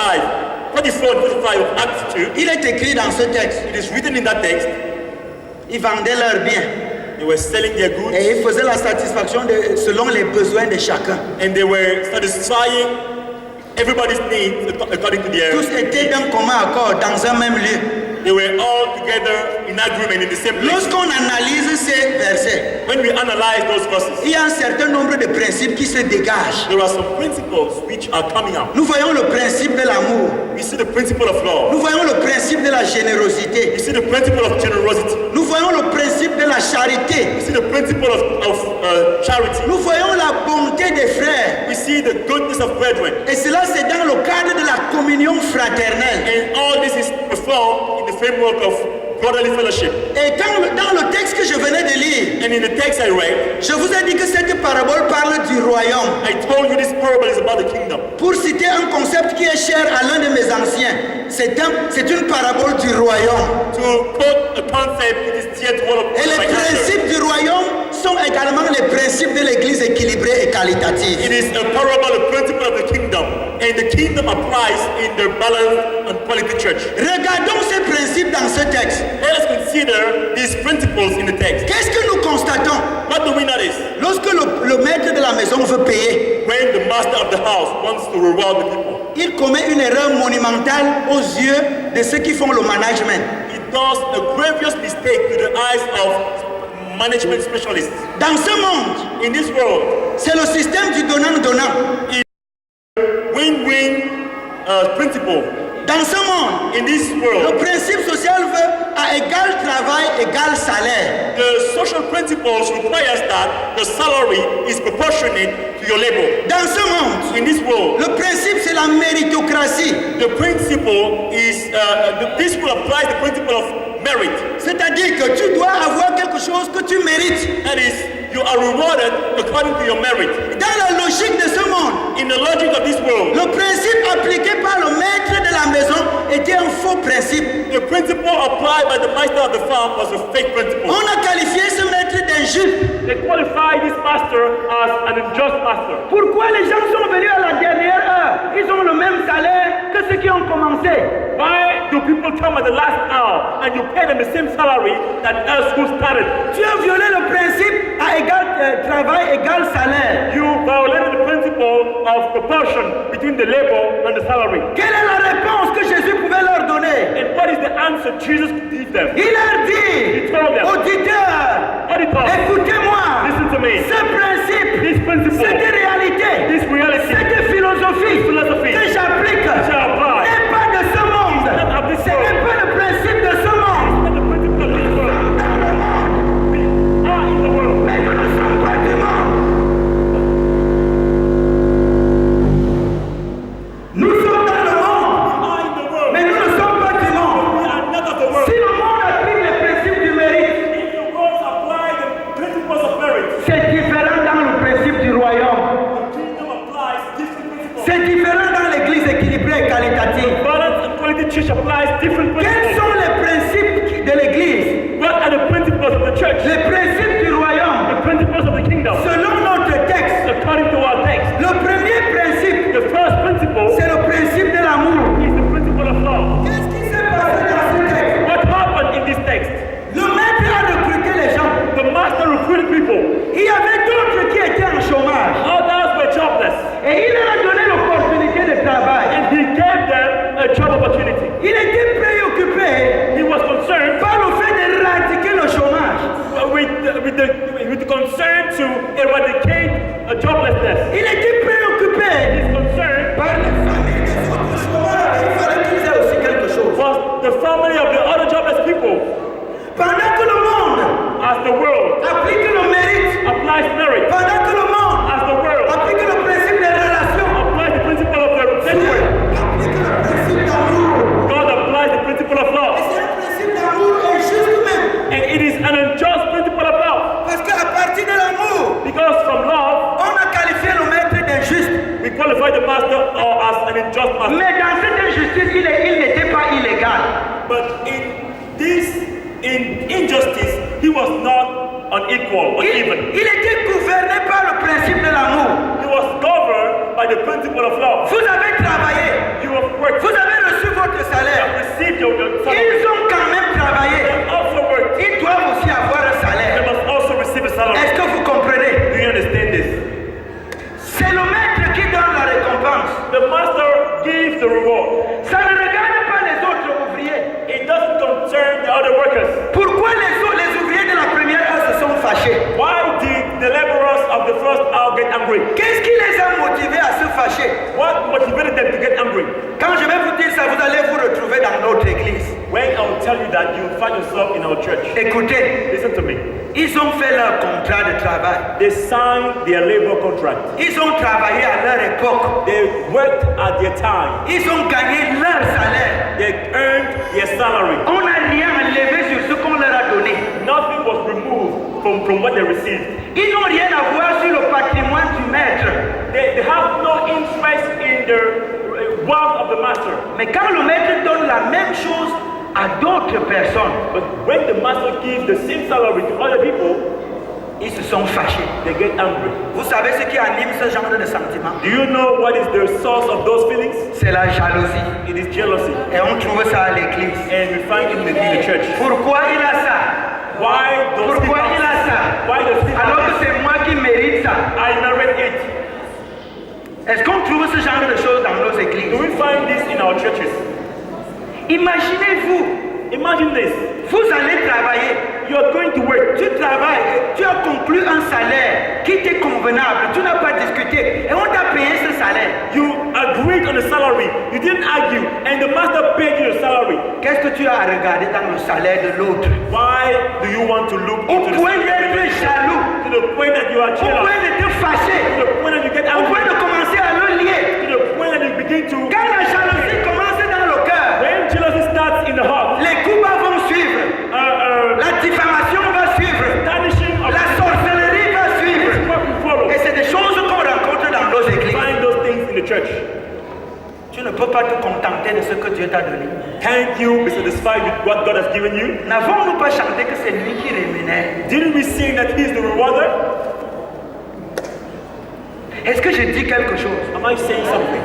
and 45 of Acts 2, il est écrit dans ce texte, it is written in that text, ils vendaient leurs biens they were selling their goods et ils faisaient la satisfaction selon les besoins de chacun. and they were satisfying everybody's needs according to their Tous étaient d'un commun accord dans un même lieu. They were all together in agreement in the same place. Lorsqu'on analyse ces versets, When we analyze those verses, il y a un certain nombre de principes qui se dégagent. there are some principles which are coming out. Nous voyons le principe de l'amour. We see the principle of love. Nous voyons le principe de la générosité. We see the principle of generosity. Nous voyons le principe de la charité. We see the principle of charity. Nous voyons la bonté des frères. We see the goodness of brethren. Et cela, c'est dans le cadre de la communion fraternelle. And all this is performed in the framework of brotherly fellowship. Et dans le texte que je venais de lire, And in the text I read, je vous ai dit que cette parabole parle du royaume. I told you this parable is about the kingdom. Pour citer un concept qui est cher à l'un de mes anciens, c'est une parabole du royaume. To quote a concept, it is dear to all of Et les my answer. principes du royaume sont également les principes de l'église équilibrée et qualitative. It is a parable, a principle of the kingdom, and the kingdom applies in the balanced and quality church. Regardons ces principes dans ce texte. Let us consider these principles in the text. Qu'est-ce que nous constatons What do we notice? lorsque le maître de la maison veut payer? When the master of the house wants to reward the people, Il commet une erreur monumentale aux yeux de ceux qui font le management. he does a grievous mistake to the eyes of management specialists. Dans ce monde, In this world, c'est le système du donnant-donnant. win-win principle. Dans ce monde, In this le world, principe social veut à égal travail, égal salaire. the social principles requires that the salary is proportionate to your labor. Dans ce monde, In this world, le principe c'est la méritocratie. the principle is, this will apply the principle of merit. C'est-à-dire que tu dois avoir quelque chose que tu mérites. That is, you are rewarded according to your merit. Dans la logique de ce monde, In the logic of this world, le principe appliqué par le maître de la maison était un faux principe. the principle applied by the master of the farm was a fake principle. On a qualifié ce maître d'injuste. They qualify this master as an unjust master. Pourquoi les gens sont venus à la dernière heure? Ils ont le même salaire que ceux qui ont commencé. Why do people come at the last hour and you pay them the same salary that us who started? Tu as violé le principe à égal travail, égal salaire. You violated the principle of proportion between the labor and the salary. Quelle est la réponse que Jésus pouvait leur donner? And what is the answer Jesus gave them? Il leur dit, He told them, auditeurs, auditors, écoutez-moi, listen to me. ce principe, This principle, cette réalité, this reality, cette philosophie philosophy, que j'applique shall apply. n'est pas de ce monde. Not of this Ce n'est world. pas le principe de ce monde. Not the principle of this world. We are in the world. Mais nous ne sommes pas du monde. Nous sommes dans le monde, We are in the world. mais nous ne sommes pas du monde. We are not of the world. Si le monde applique les principes du mérite, If the world apply the principles of merit, c'est différent dans le principe du royaume. the kingdom applies different principles. C'est différent dans l'église équilibrée et qualitative. Balance and quality church applies different Quels principles. sont les principes de l'église? What are the principles of the church? Les principes du royaume. The principles of the kingdom. Selon notre texte, According to our text, le premier principe, the first principle c'est le principe de l'amour. is the principle of love. Qu'est-ce qui s'est passé dans ce texte? What happened in this text? Le maître a recruté les gens. The master recruited people. Il y avait d'autres qui étaient en chômage. Others were jobless. Et il leur a donné l'opportunité de travail. And he gave them a job opportunity. Il était préoccupé He was concerned par le fait d'éradiquer le chômage. with the concern to eradicate joblessness. Il était préoccupé He's concerned par les familles des autres chômeurs. Il fallait qu'ils aient aussi quelque chose. was the family of the other jobless people. Pendant que le monde As the world applique le mérite, applies merit, pendant que le monde as the world applique le principe des relations, applies the principle of the Dieu network, applique le principe d'amour. God applies the principle of Et love. c'est un principe d'amour injuste même. And it is an unjust principle of love. Parce qu'à partir de l'amour, Because from love, on a qualifié le maître d'injuste. we qualify the master as an unjust master. Mais dans cette injustice, il n'était pas illégal. But in injustice, he was not unequal, uneven. Il était gouverné par le principe de l'amour. He was governed by the principle of love. Vous avez travaillé, You have worked, vous avez reçu votre you salaire. have received your salary. Ils ont quand même They travaillé. have also worked. Ils doivent aussi avoir un They salaire. must also receive a salary. Est-ce que vous comprenez? Do you understand this? C'est le maître qui donne la récompense. The master gives the reward. Ça ne regarde pas les autres ouvriers. It doesn't concern the other workers. Pourquoi les ouvriers de la première heure se sont fâchés? Why did the laborers of the first hour get angry? Qu'est-ce qui les a motivés à se fâcher? What motivated them to get angry? Quand je vais vous dire ça, vous allez vous retrouver dans notre église. When I will tell you that, you will find yourself in our church. Écoutez, Listen to me. ils ont fait leur contrat de travail. They signed their labor contract. Ils ont travaillé à leur époque. They worked at their time. Ils ont gagné leur salaire. They earned their salary. On n'a rien enlevé sur from what they received. Ils n'ont rien à voir sur le patrimoine du maître. They have no interest in the wealth of the master. Mais quand le maître donne la même chose à d'autres personnes, But when the master gives the same salary to other people, ils se sont fâchés. they get angry. Vous savez ce qui anime ce genre de sentiment? Do you know what is the source of those feelings? C'est la jalousie. It is jealousy. Et on trouve ça à l'église. And we find it in the church. Pourquoi il a ça? Why does Pourquoi il a ça? Why does he Alors que have c'est moi qui mérite ça. I merit it. Est-ce qu'on trouve ce genre de choses dans nos Do églises? we find this in our churches? Imaginez-vous, Imagine this. vous allez travailler. You are going to work. Tu travailles, tu as conclu un salaire qui t'est convenable, tu n'as pas discuté et on t'a payé ce salaire. You agreed on the salary. You didn't argue, and the master paid you the salary. Qu'est-ce que tu as à regarder dans le salaire de l'autre? Why do you want to look Au into the point salary? d'être jaloux, To the point that you are au jealous. point de te fâcher, To the point that you get au angry. point de commencer à le lier. To the point that you begin to. Quand la jalousie commence dans le cœur, When jealousy starts in the heart, les coups bas vont suivre, la diffamation va suivre, tarnishing of la sorcellerie va suivre. what we follow. Et c'est des choses qu'on rencontre dans nos églises. Find those things in the church. Tu ne peux pas te contenter de ce que Dieu t'a donné. Can't you be satisfied with what God has given you? N'avons-nous pas chanté que c'est lui qui rémunère? Didn't we sing that He is the rewarder? Est-ce que je dis quelque chose? Am I saying something?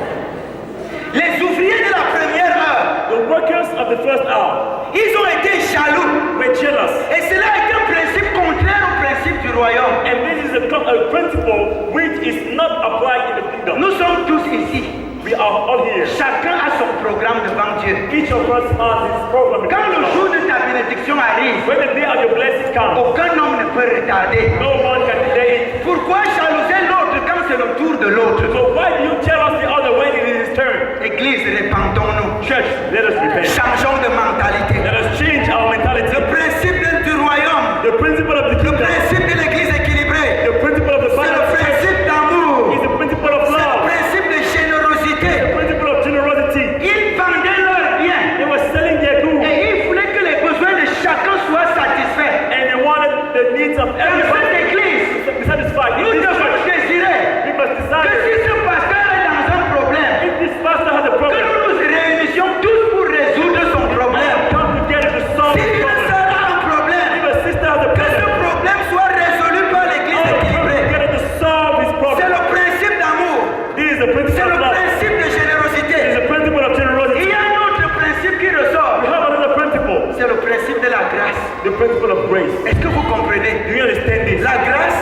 Les ouvriers de la première heure, The workers of the first hour ils ont été jaloux. were jealous. Et cela est un principe contraire au principe du royaume. And this is a principle which is not applied in the kingdom. Nous sommes tous ici. We are all here. Chacun a son programme devant Dieu. Each of us has his program. Quand le jour de ta bénédiction arrive, When the day of your blessing comes, aucun homme ne peut retarder. no one can delay it. Pourquoi jalouser l'autre quand c'est le tour de l'autre? So why do you jealous the other when it is his turn? Église, répandons-nous. Church, let us repent. Changeons de mentalité. Let us change our mentality. Le principe du royaume, The principle of the le kingdom, principe de l'église équilibrée, the principle of the c'est le Bible principe d'amour, is the principle of c'est le love, principe de générosité. the principle of generosity. Ils vendaient leurs biens They were selling their goods et ils voulaient que les besoins de chacun soient satisfaits. and they wanted the needs of Dans everybody cette église, to be satisfied. nous In this devons church, désirer we must que decide si ce pasteur est dans un problème, if this pastor has a que problem, nous nous réunissions tous pour résoudre son problème. come together to solve Si the une problem. sœur a un problème, If a sister has a que ce problem, problème soit résolu par l'église all come équilibrée. together to solve this C'est problem. le principe d'amour, This is the c'est principle le of love. principe de This is générosité. the principle of Il generosity. y a un autre principe qui We ressort, have another principle, c'est le principe de la grâce. the principle of grace. Est-ce que vous comprenez? Do you understand this? La grâce,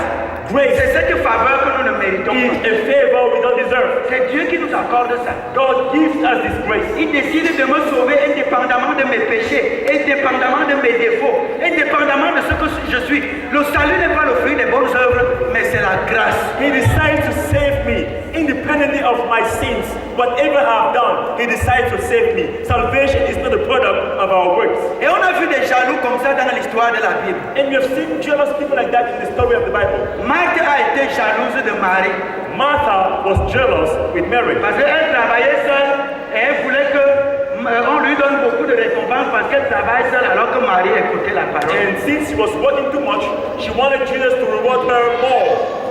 Grace c'est cette faveur que nous ne méritons is pas. a favor we don't deserve. C'est Dieu qui nous accorde ça. God gives us this grace. Il décide de me sauver indépendamment de mes péchés, indépendamment de mes défauts, indépendamment de ce que je suis. Le salut n'est pas le fruit des bonnes œuvres, mais c'est la grâce. He decides to save me independently of my sins. Whatever I have done, He decides to save me. Salvation is not a product of our works. Et on a vu des jaloux comme ça dans l'histoire de la Bible. And we have seen jealous people like that in the story of the Bible. Marthe a été jalouse de Marie Martha was jealous with Mary parce qu'elle travaillait seule et elle voulait qu'on lui donne beaucoup de récompenses parce qu'elle travaille seule alors que Marie écoutait la parole. and since she was working too much, she wanted Jesus to reward her more.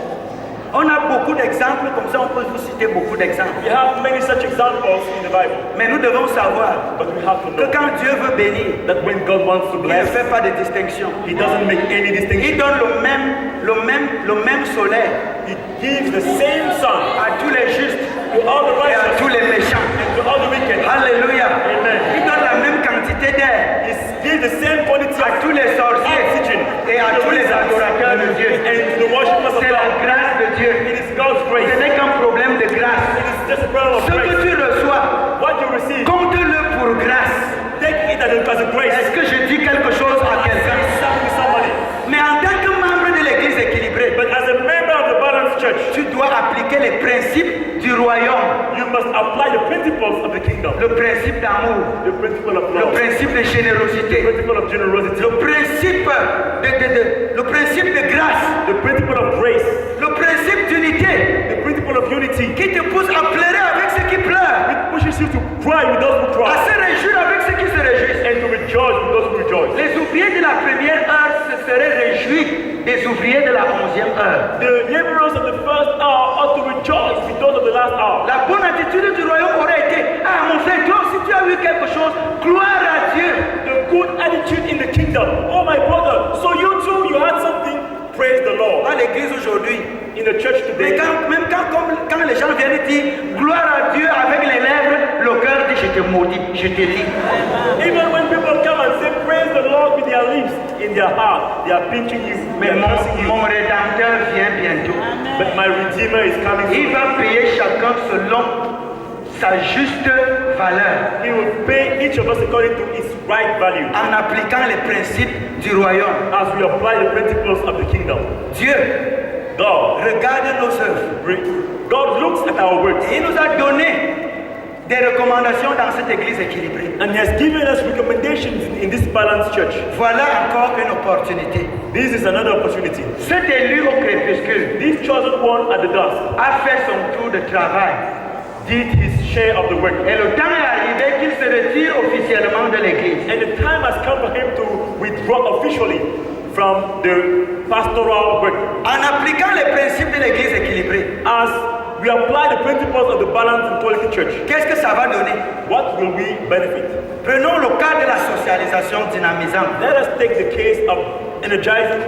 On a beaucoup d'exemples comme ça, on peut vous citer beaucoup d'exemples. We have many such examples in the Bible, Mais nous devons savoir but we have to que know quand Dieu veut bénir, that when God wants to il ne bless, fait pas de distinction. He doesn't make any Il distinction. donne le même soleil He gives the same sun à tous les justes to all the et à righteous tous les méchants. and to all the wicked. Alléluia. Amen. Il donne la même quantité d'air He gives the same quantity à tous les sorciers oxygen et à tous les adorateurs de Dieu. and to the worshippers of C'est la God. grâce de Dieu. It is God's Ce grace. n'est qu'un problème de grâce. It is just a problem of Ce que grace. tu reçois, What you receive, compte-le pour grâce. take it as a grace. Est-ce que je dis quelque chose à quelqu'un? Something to somebody. Mais en tant que membre de l'église équilibrée, But as a member of the balanced church, tu dois appliquer les principes du royaume, you must apply the principles of the kingdom. le principe d'amour, The principle of le love, principe de the générosité, principle of generosity, le principe de grâce, the principle of grace, le principe d'unité the principle of unity. qui te pousse à pleurer avec ceux qui pleurent, It pushes you to cry with those who à cry se réjouir avec ceux qui se réjouissent. and to rejoice with those who rejoice. Les ouvriers de la première heure se seraient réjouis des ouvriers de la 11e heure. The laborers of the first hour ought to rejoice with those of the last hour. La bonne attitude du royaume aurait été, ah mon frère, toi aussi tu as eu quelque chose, gloire à Dieu. The good attitude in the kingdom. Oh my brother, so you too, you had something. Praise the Lord. À l'église aujourd'hui, In the church mais today, quand les gens viennent dire gloire à Dieu avec les lèvres, le cœur dit je te maudis, je te lis. even when people come and say praise the Lord with their lips, in their heart, they are pinching you, they Mais are cursing mon you. rédempteur vient bientôt. But my Redeemer is coming Il soon. va payer chacun selon sa juste valeur, He will pay each of us according to his right value en appliquant les principes du royaume. as we apply the principles of the kingdom. Dieu God, regarde nos œuvres. God looks at our works Et il nous a donné des recommandations dans cette église équilibrée. and he has given us recommendations in this balanced church. Voilà encore une opportunité. This is another opportunity. Cet élu au crépuscule This chosen one at the dusk a fait son tour de travail. did his share of the work. Et le temps est arrivé qu'il se retire officiellement de l'église. And the time has come for him to withdraw officially from the pastoral work. En appliquant les principes de l'église équilibrée, As we apply the principles of the balanced and quality church, qu'est-ce que ça va donner? what will we benefit? Prenons le cas de la socialisation dynamisante. Let us take the case of energizing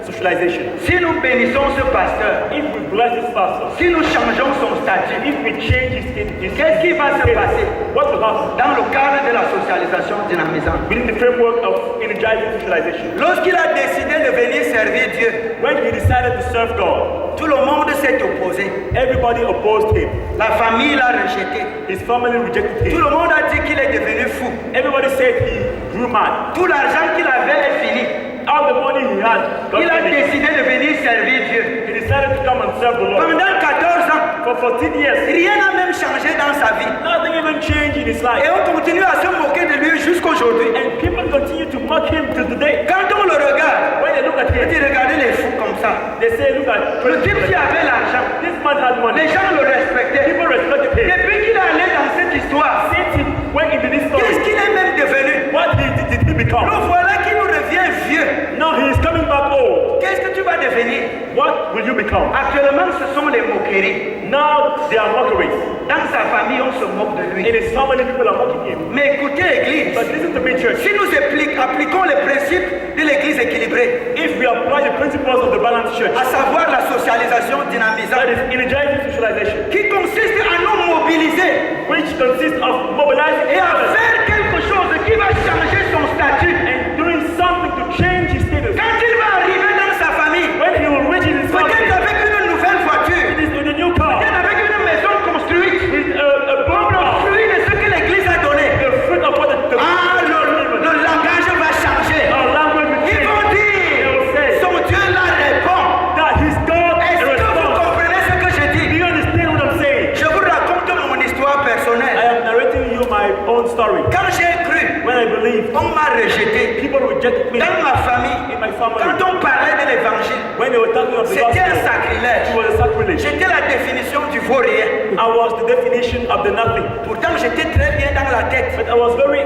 socialization. Si nous bénissons ce pasteur, If we bless this pastor, si nous changeons son statut, if we change his qu'est-ce qui va se passer what will happen dans le cadre de la socialisation dynamisante? within the framework of energizing socialization? Lorsqu'il a décidé de venir servir Dieu, When he decided to serve God, tout le monde s'est opposé. everybody opposed him. La famille l'a rejeté. His family rejected Tout him. le monde a dit qu'il est devenu fou. Everybody said he grew mad. Tout l'argent qu'il avait est fini. All the money he had, got Il a finished. décidé de venir servir Dieu. He decided to come and serve the Lord. Pendant 14 ans, For 14 years, rien n'a même changé dans sa vie. nothing even changed in his Et life. on continue à se moquer de lui jusqu'aujourd'hui. And people continue to mock him till today. Quand on le regarde, When they look at on him, dit regardez les fous comme ça. they say, look at Le type qui avait l'argent, this man had money. les gens le respectaient. People respected him. Depuis qu'il est allé dans cette histoire, Since he went into this qu'est-ce story, qu'il est même devenu? what did he become? Le voilà qui nous revient vieux. Now he is coming back old. Qu'est-ce que tu vas devenir? What will you become? Actuellement, ce sont les moqueries. Now they are mockeries. Dans sa famille, on se moque de In lui. his family, people are mocking him. Mais écoutez, Église, But listen to me, church. si nous appliquons les principes de l'Église équilibrée, If we apply the principles of the balanced church, à savoir la socialisation that dynamisante, is energizing socialization, qui consiste à nous mobiliser which consists of mobilizing et à others faire quelque chose qui va changer son statut. and doing something to change his status. Quand il va arriver dans sa famille, When he will reach in his family, peut-être avec une nouvelle voiture, it is with a new car, peut-être avec une maison construite, with a bomb le car, fruit de ce que l'Église a donné. the fruit of what the Ah, le langage va changer. our language will Ils change. vont dire, son Dieu la répond. That his God Est-ce que vous responds. comprenez ce que je Do dis? you understand what I'm saying? Je vous raconte mon histoire I personnelle. am narrating you my own story. Quand j'ai cru, When I believed, on m'a rejeté. people rejected me Dans ma famille, in my family. quand on parlait de l'évangile, When they were talking of the c'était un gospel, sacrilège. it was a sacrilege. J'étais la définition du vaurien. I was the definition of the nothing. Pourtant, j'étais très bien dans la tête. But I was very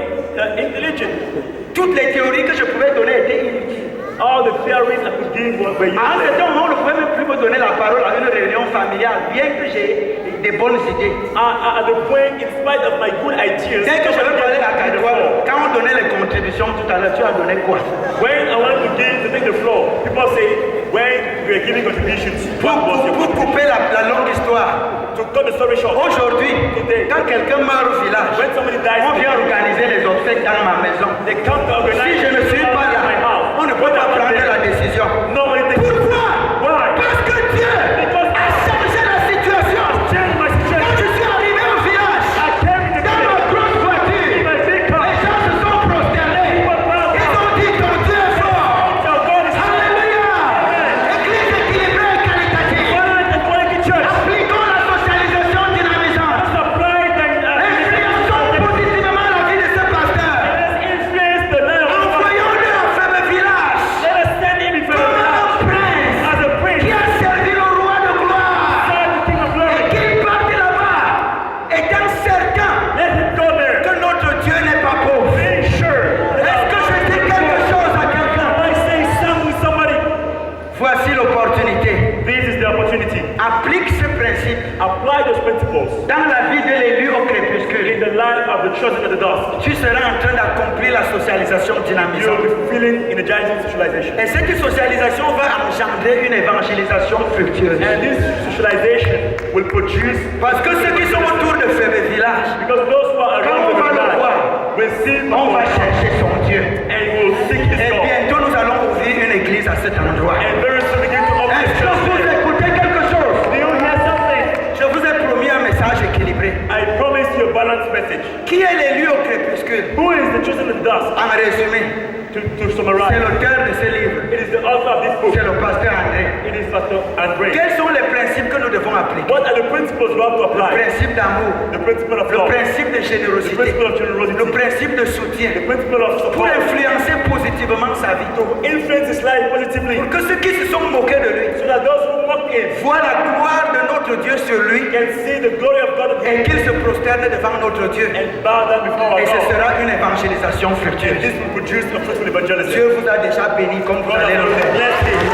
intelligent. Toutes les théories que je pouvais donner étaient inutiles. All the theories I could give were À un useless. certain moment, on ne pouvait même plus me donner la parole à une réunion familiale, bien que j'ai des bonnes idées. At the point, in spite of my good ideas, Dès que je vais parler à Kadoua, quand on donnait les contributions tout à l'heure, tu as donné quoi? when I wanted to take the floor, people say, when we are giving contributions, what was your Pour couper la longue histoire, To cut the story short, aujourd'hui, quand quelqu'un meurt au village, when somebody dies, on vient organiser les obsèques dans ma maison. they come to organize Si je ne suis pas in my là, house. on ne peut pas prendre la décision. Nobody takes it. Pourquoi? Why? Parce que Dieu Because a changé la situation. change my Quand situation. je suis arrivé au village, I came in the dans ma grosse in voiture, my big car. les gens se sont prosternés. Ils ont dit ton Dieu est fort. Tell God is Alléluia. Église équilibrée et qualitative. Father, the quality church. Appliquons la socialisation dynamisante. Supply and Influençons positivement la vie de ce pasteur. let's influence the life of en principles dans la vie de l'élu au in crépuscule, the life of the chosen at the dusk. tu seras en train d'accomplir la socialisation You'll dynamisante. be feeling energizing socialization. Et cette socialisation va engendrer une évangélisation fructueuse. And this socialization will produce, Parce que ceux qui sont autour de ce village, because those who are quand around on the va le village voir, will see on va God chercher son Dieu. and will seek His Et God. bientôt nous allons ouvrir une église à cet endroit. And very soon begin to open Est-ce the que church vous there. écoutez quelque chose? Do you hear something? Je vous ai promis un message équilibré. I promise you a balanced message. Qui est l'élu au crépuscule? Who is the chosen at the dusk? En résumé, To c'est summarize, l'auteur de ce livre. it is the author of this book. C'est le pasteur André. It is Pastor Andre. Quels sont les principes que nous devons appliquer? What are the principles we have to Le apply? principe d'amour, The principle of le love, principe de the générosité, principle of generosity, le principe de soutien, the principle of pour support, influencer positivement sa vie. to influence his life positively, Pour que ceux qui se sont moqués de lui so that those who mock him voient la gloire de notre Dieu sur lui can see the glory of God et qu'ils se prosternent devant notre Dieu. and bow down before our Et ce God. sera une évangélisation And fructueuse. this will produce a fruitful evangelism. Dieu vous a déjà béni comme vous God allez has le faire. blessed him.